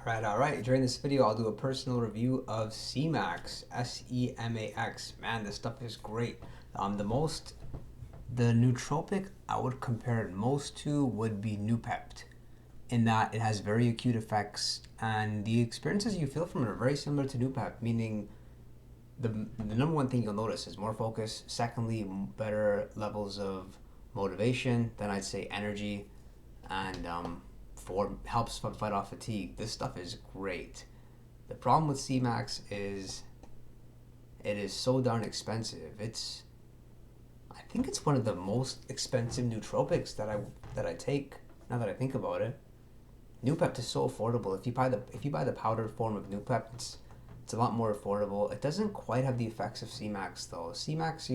Alright. During this video, I'll do a personal review of Semax, S-E-M-A-X. Man, this stuff is great. The nootropic I would compare it most to would be Noopept, in that it has very acute effects, and the experiences you feel from it are very similar to Noopept, meaning the number one thing you'll notice is more focus. Secondly, better levels of motivation. Then I'd say energy, and helps fight off fatigue. This stuff is great. The problem with Semax is it is so darn expensive. I think it's one of the most expensive nootropics that I take. Now that I think about it, Noopept is so affordable. If you buy the powdered form of Noopept, it's a lot more affordable. It doesn't quite have the effects of Semax though. Semax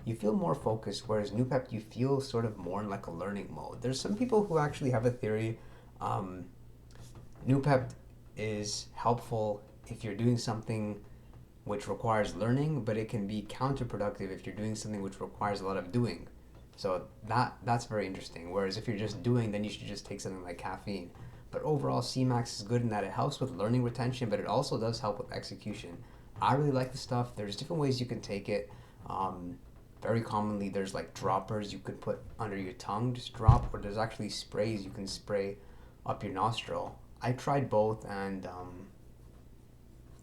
you feel more focused, whereas Noopept you feel sort of more in like a learning mode. There's some people who actually have a theory. Noopept is helpful if you're doing something which requires learning, but it can be counterproductive if you're doing something which requires a lot of doing. So that's very interesting. Whereas if you're just doing, then you should just take something like caffeine. But overall, Semax is good in that it helps with learning retention, but it also does help with execution. I really like the stuff. There's different ways you can take it. Very commonly, there's like droppers you could put under your tongue, just drop, or there's actually sprays you can spray up your nostril. I tried both, and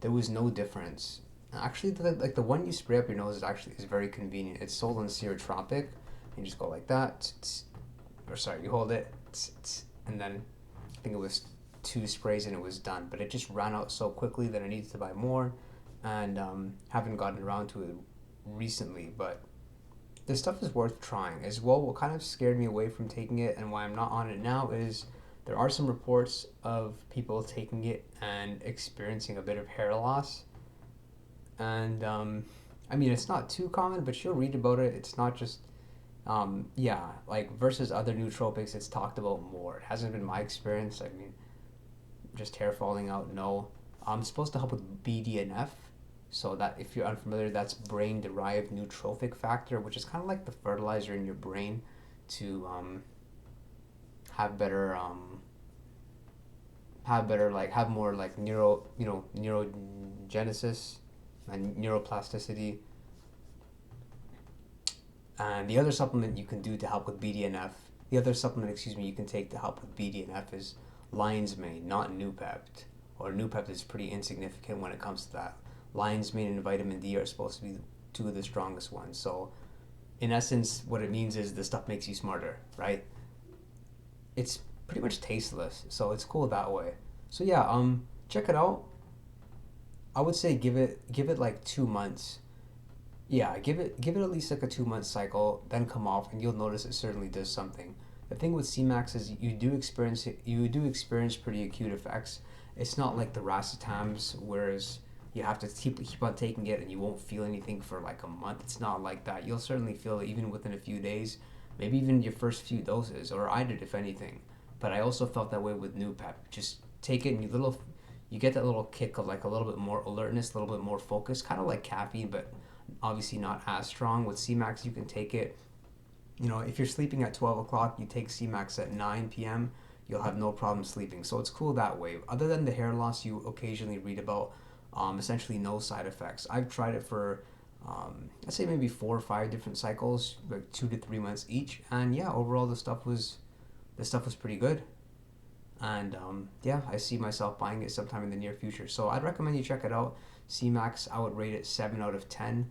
there was no difference. Actually, the one you spray up your nose is very convenient. It's sold on Neurotropic. You just go like that, or sorry, you hold it, and then I think it was 2 sprays and it was done. But it just ran out so quickly that I needed to buy more, and haven't gotten around to it recently. But this stuff is worth trying as well. What kind of scared me away from taking it and why I'm not on it now is there are some reports of people taking it and experiencing a bit of hair loss. And I mean, it's not too common, but you'll read about it. It's not just like versus other nootropics, it's talked about more. It hasn't been my experience. I mean, just hair falling out, no. It's supposed to help with BDNF. So that, if you're unfamiliar, that's brain-derived neurotrophic factor, which is kind of like the fertilizer in your brain to have more like neurogenesis and neuroplasticity. And the other supplement you can do to help with BDNF, you can take to help with BDNF is lion's mane, not Noopept. Or Noopept is pretty insignificant when it comes to that. Lion's mane and vitamin D are supposed to be 2 of the strongest ones. So, in essence, what it means is the stuff makes you smarter, right? It's pretty much tasteless, so it's cool that way. So yeah, check it out. I would say give it like 2 months. Yeah, give it at least like a 2-month cycle, then come off, and you'll notice it certainly does something. The thing with Semax is you do experience pretty acute effects. It's not like the racetams, whereas you have to keep on taking it and you won't feel anything for like a month. It's not like that. You'll certainly feel it even within a few days, maybe even your first few doses, or I did if anything. But I also felt that way with Noopept. Just take it and you get that little kick of like a little bit more alertness, a little bit more focus, kind of like caffeine, but obviously not as strong. With Semax, you can take it, if you're sleeping at 12 o'clock, you take Semax at 9 p.m., you'll have no problem sleeping. So it's cool that way. Other than the hair loss you occasionally read about, essentially no side effects. I've tried it for, I'd say maybe 4 or 5 different cycles, like 2 to 3 months each. And yeah, overall the stuff was pretty good. And yeah, I see myself buying it sometime in the near future. So I'd recommend you check it out. Semax, I would rate it 7 out of 10.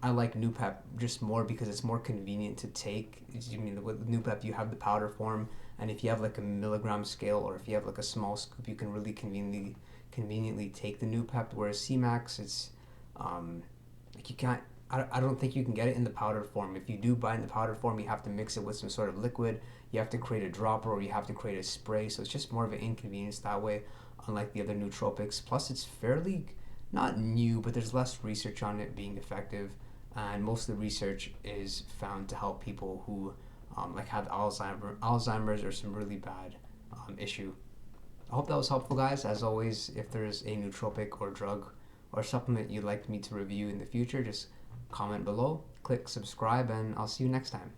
I like Noopept just more because it's more convenient to take. With Noopept, you have the powder form, and if you have like a milligram scale, or if you have like a small scoop, you can really conveniently take the Noopept. Whereas Semax, it's like you can't. I don't think you can get it in the powder form. If you do buy in the powder form, you have to mix it with some sort of liquid. You have to create a dropper, or you have to create a spray. So it's just more of an inconvenience that way, unlike the other nootropics. Plus, it's fairly not new, but there's less research on it being effective, and most of the research is found to help people who like have Alzheimer's or some really bad issue. I hope that was helpful, guys. As always, if there's a nootropic or drug or supplement you'd like me to review in the future, just comment below, click subscribe, and I'll see you next time.